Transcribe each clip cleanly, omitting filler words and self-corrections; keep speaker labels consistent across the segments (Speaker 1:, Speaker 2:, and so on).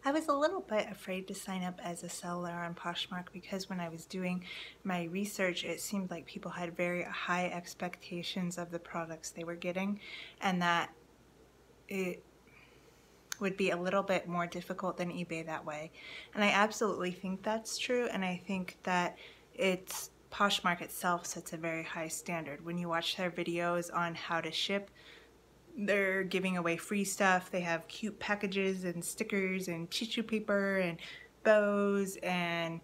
Speaker 1: I was a little bit afraid to sign up as a seller on Poshmark because when I was doing my research, it seemed like people had very high expectations of the products they were getting, and that it would be a little bit more difficult than eBay that way. And I absolutely think that's true, and I think that Poshmark itself sets a very high standard. When you watch their videos on how to ship, they're giving away free stuff. They have cute packages and stickers and tissue paper and bows, and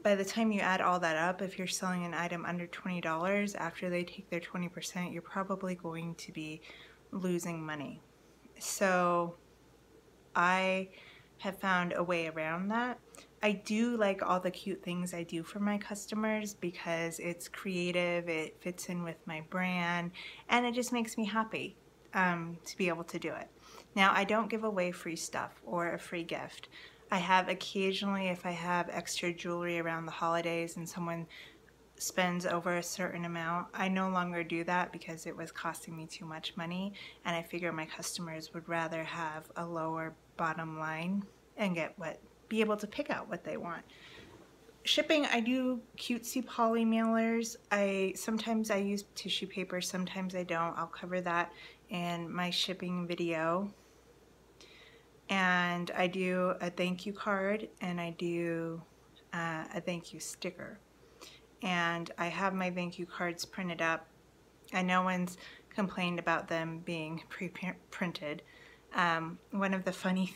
Speaker 1: by the time you add all that up, if you're selling an item under $20, after they take their 20%, you're probably going to be losing money. So I have found a way around that. I do like all the cute things I do for my customers because it's creative, it fits in with my brand, and it just makes me happy to be able to do it. Now, I don't give away free stuff or a free gift. I have occasionally, if I have extra jewelry around the holidays and someone spends over a certain amount, I no longer do that because it was costing me too much money, and I figure my customers would rather have a lower bottom line and be able to pick out what they want. Shipping, I do cutesy poly mailers. Sometimes I use tissue paper, sometimes I don't. I'll cover that in my shipping video. And I do a thank you card, and I do a thank you sticker. And I have my thank you cards printed up, and no one's complained about them being pre-printed. One of the funny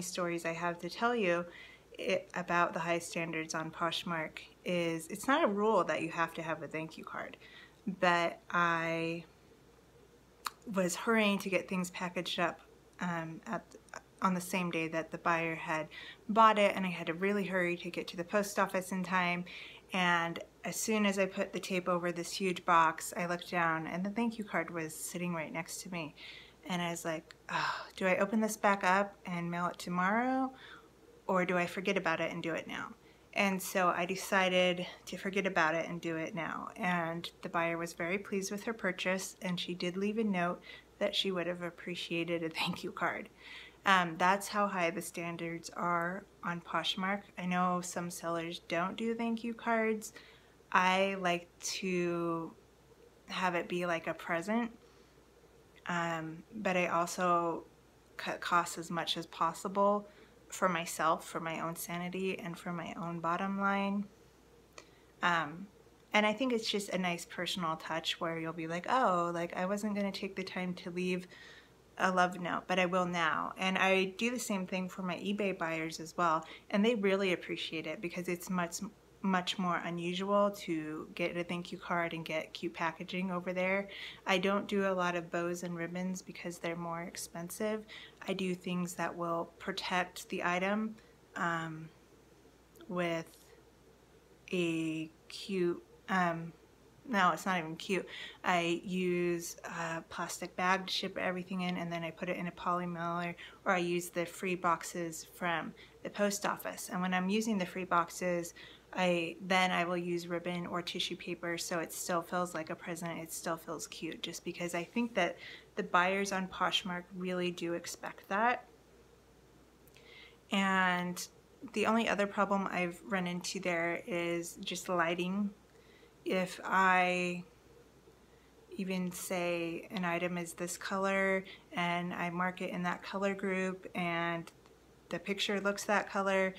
Speaker 1: stories I have to tell you about the high standards on Poshmark is it's not a rule that you have to have a thank you card, but I was hurrying to get things packaged up on the same day that the buyer had bought it, and I had to really hurry to get to the post office in time. And as soon as I put the tape over this huge box, I looked down and the thank you card was sitting right next to me. And I was like, oh, do I open this back up and mail it tomorrow, or do I forget about it and do it now? And so I decided to forget about it and do it now. And the buyer was very pleased with her purchase, and she did leave a note that she would have appreciated a thank you card. That's how high the standards are on Poshmark. I know some sellers don't do thank you cards. I like to have it be like a present, but I also cut costs as much as possible for myself, for my own sanity, and for my own bottom line. And I think it's just a nice personal touch where you'll be like, oh, like I wasn't going to take the time to leave a love note, but I will now. And I do the same thing for my eBay buyers as well, and they really appreciate it because it's much more unusual to get a thank you card and get cute packaging over there. I don't do a lot of bows and ribbons because they're more expensive. I do things that will protect the item with a cute no, it's not even cute. I use a plastic bag to ship everything in, and then I put it in a poly mailer, or I use the free boxes from the post office. And when I'm using the free boxes, I will use ribbon or tissue paper, so it still feels like a present. It still feels cute, just because I think that the buyers on Poshmark really do expect that. And the only other problem I've run into there is just lighting. If I even say an item is this color and I mark it in that color group and the picture looks that color,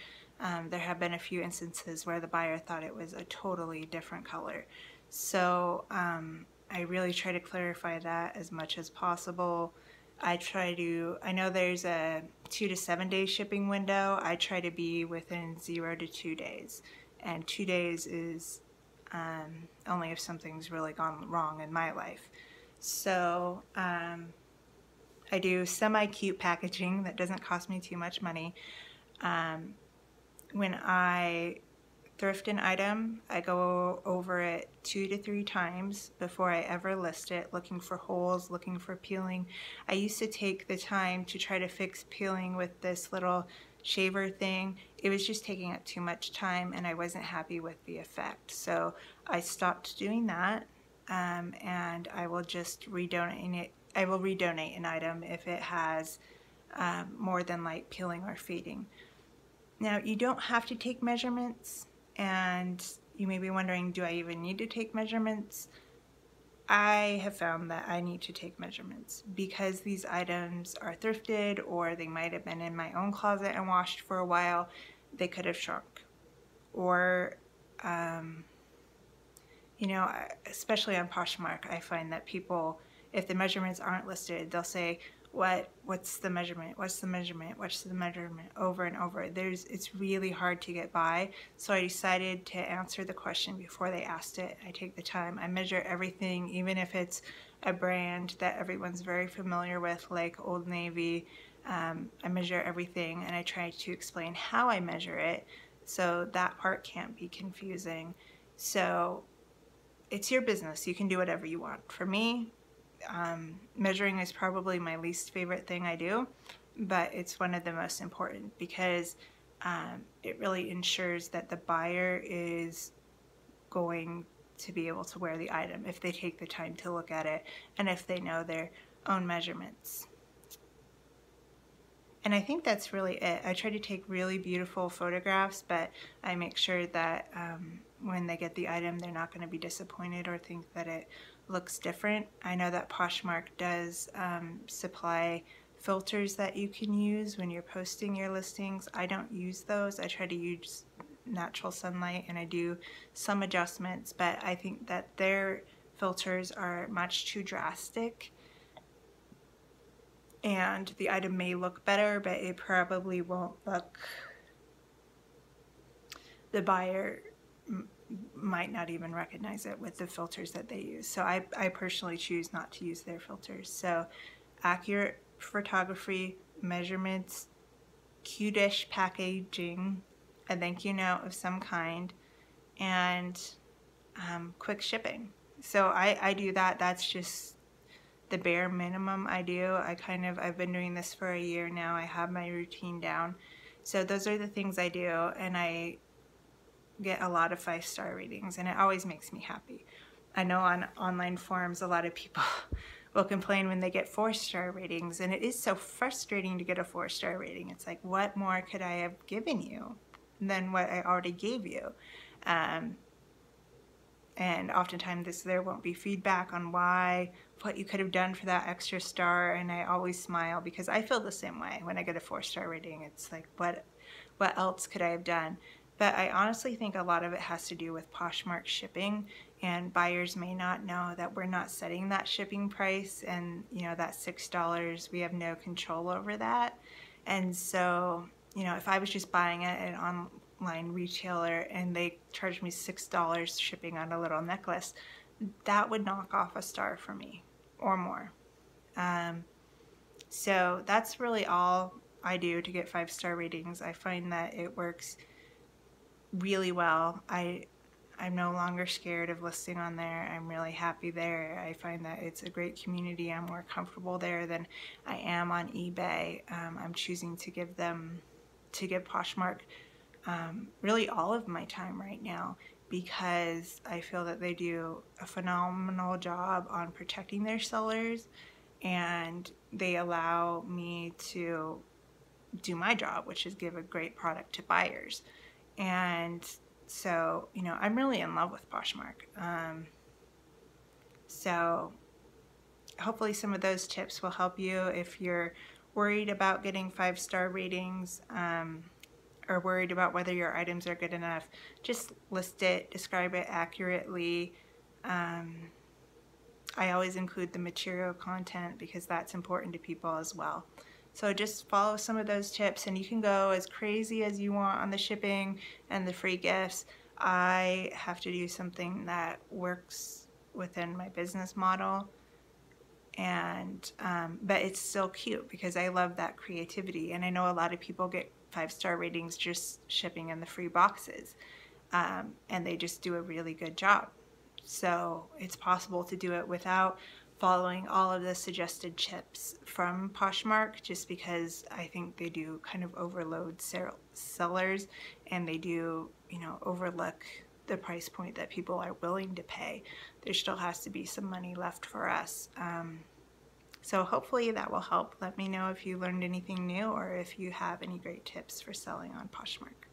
Speaker 1: there have been a few instances where the buyer thought it was a totally different color. So I really try to clarify that as much as possible. I know there's a 2 to 7 day shipping window. I try to be within 0 to 2 days, and 2 days is only if something's really gone wrong in my life. So I do semi-cute packaging that doesn't cost me too much money. When I thrift an item, I go over it 2 to 3 times before I ever list it, looking for holes, looking for peeling. I used to take the time to try to fix peeling with this little shaver thing. It was just taking up too much time, and I wasn't happy with the effect. So I stopped doing that, and I will just redonate it. I will redonate an item if it has more than like peeling or fading. Now, you don't have to take measurements, and you may be wondering, do I even need to take measurements? I have found that I need to take measurements because these items are thrifted, or they might have been in my own closet and washed for a while. They could have shrunk. Or, you know, especially on Poshmark, I find that people, if the measurements aren't listed, they'll say, what's the measurement? What's the measurement? What's the measurement? Over and over. It's really hard to get by. So I decided to answer the question before they asked it. I take the time. I measure everything, even if it's a brand that everyone's very familiar with, like Old Navy. I measure everything, and I try to explain how I measure it, so that part can't be confusing. So it's your business. You can do whatever you want. For me, measuring is probably my least favorite thing I do, but it's one of the most important because it really ensures that the buyer is going to be able to wear the item if they take the time to look at it and if they know their own measurements. And I think that's really it. I try to take really beautiful photographs, but I make sure that when they get the item, they're not going to be disappointed or think that it looks different. I know that Poshmark does supply filters that you can use when you're posting your listings. I don't use those. I try to use natural sunlight, and I do some adjustments, but I think that their filters are much too drastic, and the item may look better, but it probably won't look, the buyer might not even recognize it with the filters that they use. So I personally choose not to use their filters. So accurate photography, measurements, cute-ish packaging, a thank you note of some kind, and quick shipping. So I do that. That's just the bare minimum I do. I've been doing this for a year now. I have my routine down. So those are the things I do, and I get a lot of 5-star ratings, and it always makes me happy. I know on online forums a lot of people will complain when they get 4-star ratings, and it is so frustrating to get a 4-star rating. It's like, what more could I have given you than what I already gave you? And oftentimes there won't be feedback on what you could have done for that extra star, and I always smile because I feel the same way when I get a 4-star rating. It's like, what else could I have done? But I honestly think a lot of it has to do with Poshmark shipping, and buyers may not know that we're not setting that shipping price, and you know, that $6, we have no control over that. And so, you know, if I was just buying it at an online retailer and they charged me $6 shipping on a little necklace, that would knock off a star for me or more. So that's really all I do to get 5-star ratings. I find that it works really well. I'm no longer scared of listing on there. I'm really happy there. I find that it's a great community. I'm more comfortable there than I am on eBay. I'm choosing to give Poshmark really all of my time right now, because I feel that they do a phenomenal job on protecting their sellers, and they allow me to do my job, which is give a great product to buyers. And so, you know, I'm really in love with Poshmark. So hopefully some of those tips will help you if you're worried about getting 5-star ratings, or worried about whether your items are good enough. Just list it, describe it accurately. I always include the material content because that's important to people as well. So just follow some of those tips, and you can go as crazy as you want on the shipping and the free gifts. I have to do something that works within my business model, and but it's still cute because I love that creativity. And I know a lot of people get 5-star ratings just shipping in the free boxes, and they just do a really good job. So it's possible to do it without following all of the suggested tips from Poshmark, just because I think they do kind of overload sellers, and they do, you know, overlook the price point that people are willing to pay. There still has to be some money left for us. So hopefully that will help. Let me know if you learned anything new or if you have any great tips for selling on Poshmark.